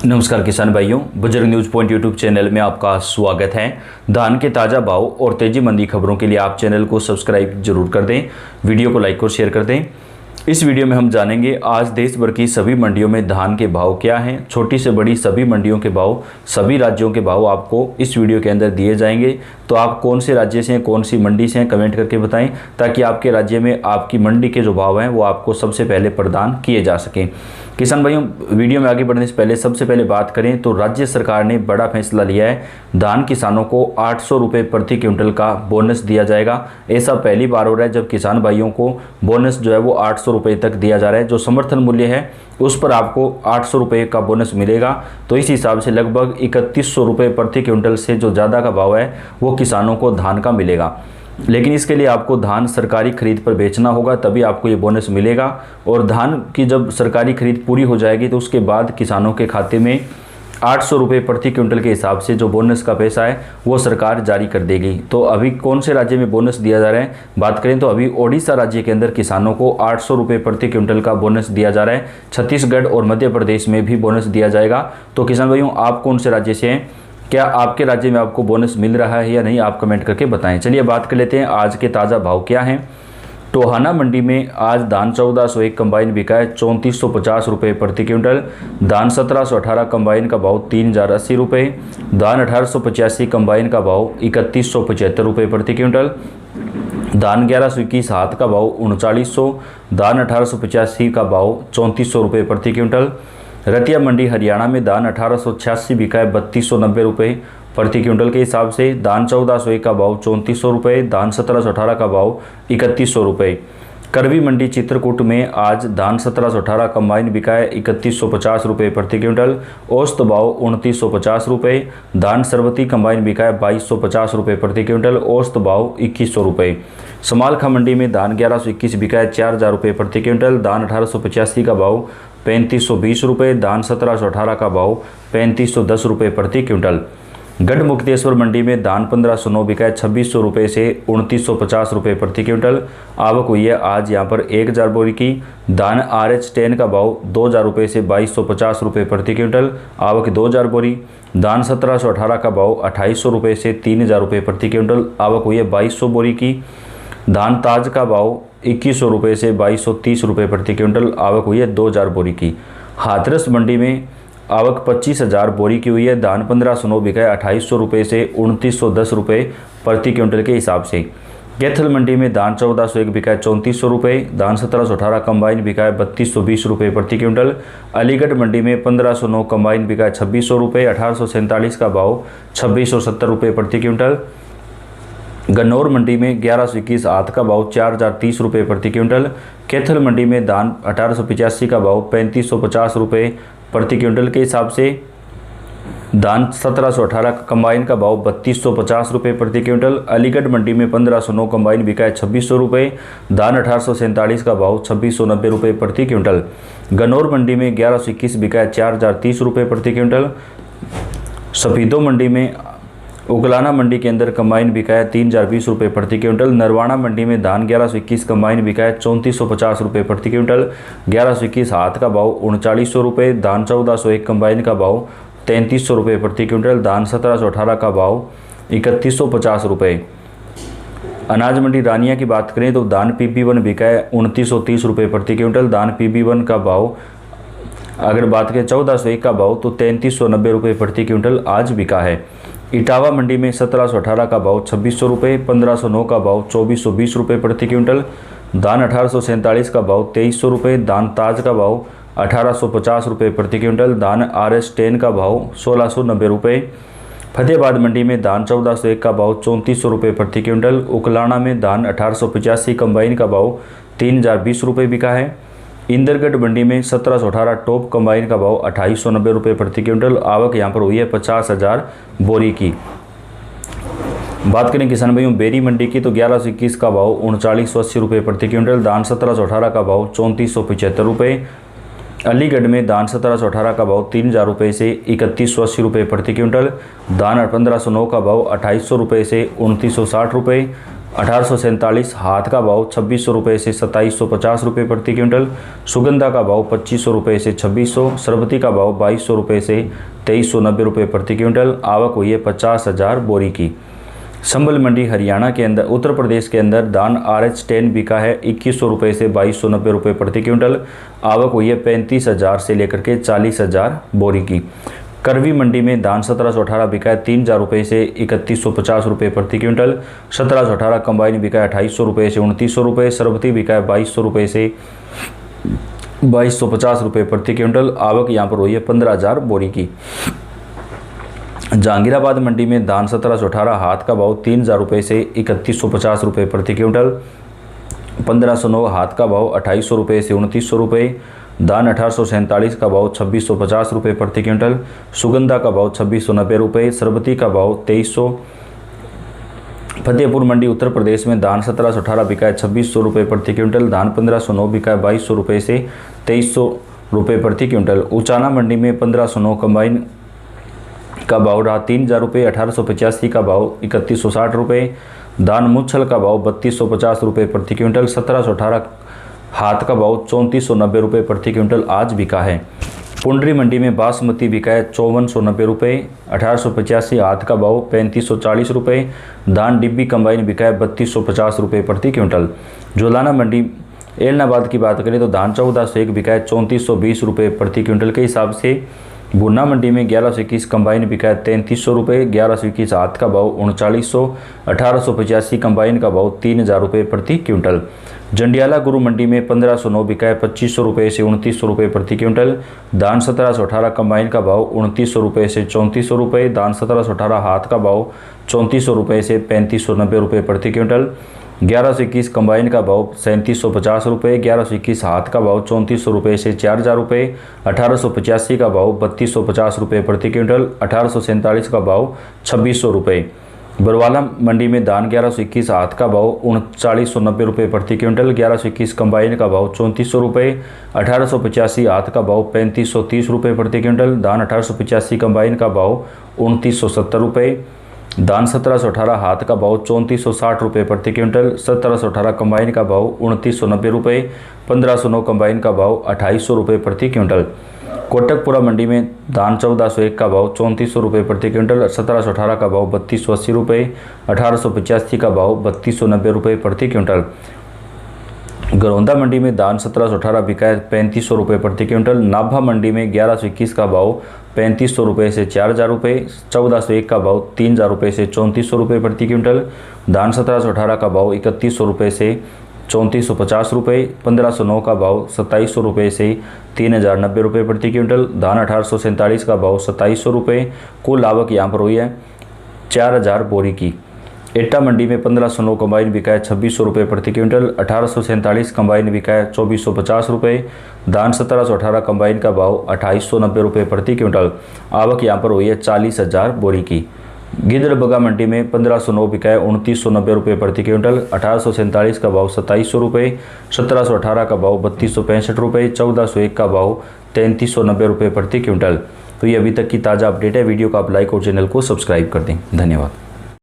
नमस्कार किसान भाइयों, बुजुर्ग न्यूज़ पॉइंट यूट्यूब चैनल में आपका स्वागत है। धान के ताज़ा भाव और तेज़ी मंदी खबरों के लिए आप चैनल को सब्सक्राइब जरूर कर दें, वीडियो को लाइक और शेयर कर दें। इस वीडियो में हम जानेंगे आज देश भर की सभी मंडियों में धान के भाव क्या हैं। छोटी से बड़ी सभी मंडियों के भाव, सभी राज्यों के भाव आपको इस वीडियो के अंदर दिए जाएंगे। तो आप कौन से राज्य से हैं, कौन सी मंडी से हैं, कमेंट करके बताएं, ताकि आपके राज्य में आपकी मंडी के जो भाव हैं वो आपको सबसे पहले प्रदान किए जा सकें। किसान भाइयों, वीडियो में आगे बढ़ने से पहले सबसे पहले बात करें तो राज्य सरकार ने बड़ा फैसला लिया है। धान किसानों को 800 रुपये प्रति क्विंटल का बोनस दिया जाएगा। ऐसा पहली बार हो रहा है जब किसान भाइयों को बोनस जो है वो 800 रुपये तक दिया जा रहा है। जो समर्थन मूल्य है उस पर आपको 800 रुपये का बोनस मिलेगा। तो इस हिसाब से लगभग 3100 रुपये प्रति क्विंटल से जो ज़्यादा का भाव है वो किसानों को धान का मिलेगा। लेकिन इसके लिए आपको धान सरकारी खरीद पर बेचना होगा, तभी आपको ये बोनस मिलेगा। और धान की जब सरकारी खरीद पूरी हो जाएगी तो उसके बाद किसानों के खाते में 800 रुपये प्रति क्विंटल के हिसाब से जो बोनस का पैसा है वो सरकार जारी कर देगी। तो अभी कौन से राज्य में बोनस दिया जा रहा है, बात करें तो अभी ओडिशा राज्य के अंदर किसानों को 800 रुपये प्रति क्विंटल का बोनस दिया जा रहा है। छत्तीसगढ़ और मध्य प्रदेश में भी बोनस दिया जाएगा। तो किसान भाइयों, आप कौन से राज्य से हैं, क्या आपके राज्य में आपको बोनस मिल रहा है या नहीं, आप कमेंट करके बताएं। चलिए बात कर लेते हैं आज के ताज़ा भाव क्या हैं। टोहाना मंडी में आज धान 1401 कंबाइन बिका है 3450 रुपये प्रति क्विंटल। धान 1718 कंबाइन का भाव 3080 रुपये। धान 1885 कंबाइन का भाव 3175 रुपये प्रति क्विंटल। धान 1121 हाथ का भाव 3900। धान 1885 का भाव 3400 रुपये प्रति क्विंटल। रतिया मंडी हरियाणा में धान 1886 बिका है 3290 रुपये प्रति क्विंटल के हिसाब से। धान 1401 का भाव 3400 रुपये। धान 1718 का भाव 3100 रुपये। करवी मंडी चित्रकूट में आज धान 1718 कंबाइन बिका है 3150 रुपये प्रति क्विंटल। औसत भाव 2950 रुपये। धान सरवती कंबाइन बिका है 2250 रुपये प्रति क्विंटल। औसत भाव 2100 रुपये। समालखा मंडी में धान 1121 बिका है 4000 रुपये प्रति क्विंटल। धान 1885 का भाव 3520 रुपये। धान 1718 का भाव 3510 रुपये प्रति क्विंटल। गढ़ मुक्तेश्वर मंडी में धान 1509 बिका है 2600 रुपये से 2950 रुपये प्रति क्विंटल। आवक हुई है आज यहाँ पर 1000 बोरी की। धान RH10 का भाव 2000 रुपये से 2250 रुपये प्रति क्विंटल। आवक 2000 बोरी। धान 1718 का भाव 2800 रुपये से 3000 रुपये प्रति क्विंटल। आवक हुई है 2200 बोरी की। धान ताज का भाव 2100 रुपये से 2230 रुपये प्रति क्विंटल। आवक हुई है 2000 बोरी की। हाथरस मंडी में आवक 25000 बोरी की हुई है। धान 1509 बिका है 2800 रुपये से 2910 रुपये प्रति क्विंटल के हिसाब से। कैथल मंडी में धान 1401 बिका है 3400 रुपये। धान 1718 कंबाइन बिका है 3220 रुपये प्रति क्विंटल। अलीगढ़ मंडी में 1509 कंबाइन बिका है 2600 रुपये। 1847 का भाव 2670 रुपये प्रति क्विंटल। गन्नौर मंडी में 1121 हाथ का भाव 4030 रुपये प्रति क्विंटल। कैथल मंडी में धान 1885 का भाव 3550 रुपये प्रति क्विंटल के हिसाब से। धान 1718 कंबाइन का भाव 3250 रुपये प्रति क्विंटल। अलीगढ़ मंडी में 1509 कंबाइन बिका है 2600 रुपये। धान 1847 का भाव 2690 रुपये प्रति क्विंटल। गन्नौर मंडी में 1121 बिका है 4030 रुपये प्रति क्विंटल। सफीदो मंडी में उगलाना मंडी के अंदर कंबाइन बिका है 3020 रुपये प्रति क्विंटल। नरवाना मंडी में धान 1121 कंबाइन बिका है 3450 रुपये प्रति क्विंटल। 1121 हाथ का भाव 3900 रुपये। धान 1401 कंबाइन का भाव 3300 रुपये प्रति क्विंटल। धान 1718 का भाव 3150 रुपये। अनाज मंडी रानिया की बात करें तो धान PP1 बिका है 2930 रुपये प्रति क्विंटल। धान PB1 का भाव अगर बात करें 1401 का भाव तो 3390 रुपये प्रति क्विंटल आज बिका है। इटावा मंडी में 1718 का भाव 2600 रुपये। 1509 का भाव 2420 रुपये प्रति क्विंटल। धान 1847 का भाव 2300 रुपये। धान ताज का भाव 1850 रुपये प्रति क्विंटल। धान RH10 का भाव 1690 रुपये। फतेहाबाद मंडी में धान 1401 का भाव 3400 रुपये प्रति क्विंटल। उकलाना में धान 1885 कंबाइन का भाव 3020 रुपये बिका है। इंदरगढ़ मंडी में 1718 टॉप कंबाइन का भाव 2890 रुपये प्रति क्विंटल। आवक यहाँ पर हुई है 50,000 बोरी की। बात करें किसान भाइयों बेरी मंडी की तो 1121 का भाव 3980 रुपये प्रति क्विंटल। धान 1718 का भाव 3475 रुपये। अलीगढ़ में धान 1718 का भाव 3000 रुपये से 3180 रुपये प्रति क्विंटल। धान 1509 का भाव 2800 रुपये से 2960 रुपये। 1847 हाथ का भाव 2600 रुपये से 2750 रुपये प्रति क्विंटल। सुगंधा का भाव 2500 रुपये से 2600। सरबती का भाव 2200 रुपये से 2390 रुपये प्रति क्विंटल। आवक हुई है 50,000 बोरी की। संभल मंडी हरियाणा के अंदर उत्तर प्रदेश के अंदर धान RH10 बिका है 2100 रुपये से 2290 रुपये प्रति क्विंटल। आवक हुई है 35,000 से लेकर के 40,000 बोरी की। करवी मंडी में धान 1718 बिका है 3000 रुपये से 3150 रुपये प्रति क्विंटल। 1718 कंबाइन बिका है 2800 रुपये से 2900 रुपये। सरबती बिका है 2200 रुपये से 2250 रुपये प्रति क्विंटल। आवक यहाँ पर हुई है 15,000 बोरी की। जहांगीराबाद मंडी में धान 1718 हाथ का भाव 3000 रुपये से 3150 रुपये प्रति क्विंटल। 1509 हाथ का भाव 2800 रुपये से 2900 रुपये। धान 1847 का भाव 2650 रुपये प्रति क्विंटल। सुगंधा का भाव 2690 रुपये। सरबती का भाव 2300। फतेहपुर मंडी उत्तर प्रदेश में धान 1718 बिका है 2600 रुपये प्रति क्विंटल। धान 1509 बिका है 2200 रुपये से 2300 रुपये प्रति क्विंटल। उचाना मंडी में 1509 कंबाइन का भाव रहा 3000 रुपये। 1885 का भाव 3160 रुपये। धान मुच्छल का भाव 3250 रुपये प्रति क्विंटल। 1718 हाथ का भाव 3490 रुपये प्रति क्विंटल आज बिका है। पुंडरी मंडी में बासमती बिका है 5490 रुपये। 1885 हाथ का भाव 3540 रुपये। धान डिब्बी कंबाइन बिका है 3250 रुपये प्रति क्विंटल। जोलाना मंडी एलनाबाद की बात करें तो धान 1401 बिका है 3420 रुपये प्रति क्विंटल के हिसाब से। भुन्ना मंडी में 1121 कंबाइन बिका है 3300 रुपये। 1121 हाथ का भाव 3900। 1885 कंबाइन का भाव 3000 रुपये प्रति क्विंटल। जंडियाला गुरु मंडी में 1509 बिका है 2500 रुपये से 2900 रुपये प्रति क्विंटल। धान 1718 कंबाइन का भाव 2900 रुपये से 3400 रुपये। धान 1718 हाथ का भाव 3400 रुपये से 3590 रुपये प्रति क्विंटल। 1121 कंबाइन का भाव 3750 रुपये। 1121 हाथ का भाव 3400 रुपये से 4000 रुपये। 1885 का भाव 3250 रुपये प्रति क्विंटल। 1847 का भाव 2600 रुपये। बरवाला मंडी में धान 1121 हाथ का भाव 3990 रुपये प्रति क्विंटल। 1121 कंबाइन का भाव 3400 रुपये। 1885 हाथ का भाव 3530 रुपये प्रति क्विंटल। धान 1885 कंबाइन का भाव 2970 रुपये। धान 1718 हाथ का भाव 3460 रुपये प्रति क्विंटल। 1718 कंबाइन का भाव 2990 रुपये। 1509 कंबाइन का भाव 2800 रुपये प्रति क्विंटल। कोटकपुरा मंडी में धान 1401 का भाव 3400 रुपये प्रति क्विंटल। 1718 का भाव 3280 रुपये। 1885 का भाव 3290 रुपये प्रति क्विंटल। गरौंदा मंडी में धान 1718 बिका है 3500 रुपये प्रति क्विंटल। नाभा मंडी में 1121 का भाव 3500 रुपये से 4000 रुपये। 1401 का भाव 3000 रुपये से 3400 रुपये प्रति क्विंटल। धान 1718 का भाव 3100 रुपये से 3450 रुपये। 1509 का भाव 2700 रुपये से 3090 रुपये प्रति क्विंटल। धान 1847 का भाव 2700 रुपये। कुल आवक यहाँ पर हुई है 4000 बोरी की। एटा मंडी में 1509 कंबाइन बिका है 2600 रुपये प्रति क्विंटल। 1847 कंबाइन बिका है 2450 रुपये। धान 1718 कंबाइन का भाव 2890 रुपये प्रति क्विंटल। आवक यहाँ पर हुई है 40,000 बोरी की। गिद्धड़बगा मंडी में 1509 बिका है 2990 रुपये प्रति क्विंटल। 1847 का भाव 2700 रुपये। 1718 का भाव 3265 रुपये। 1401 का भाव 3390 रुपये प्रति क्विंटल। तो ये अभी तक की ताज़ा अपडेट है। वीडियो को आप लाइक और चैनल को सब्सक्राइब कर दें। धन्यवाद।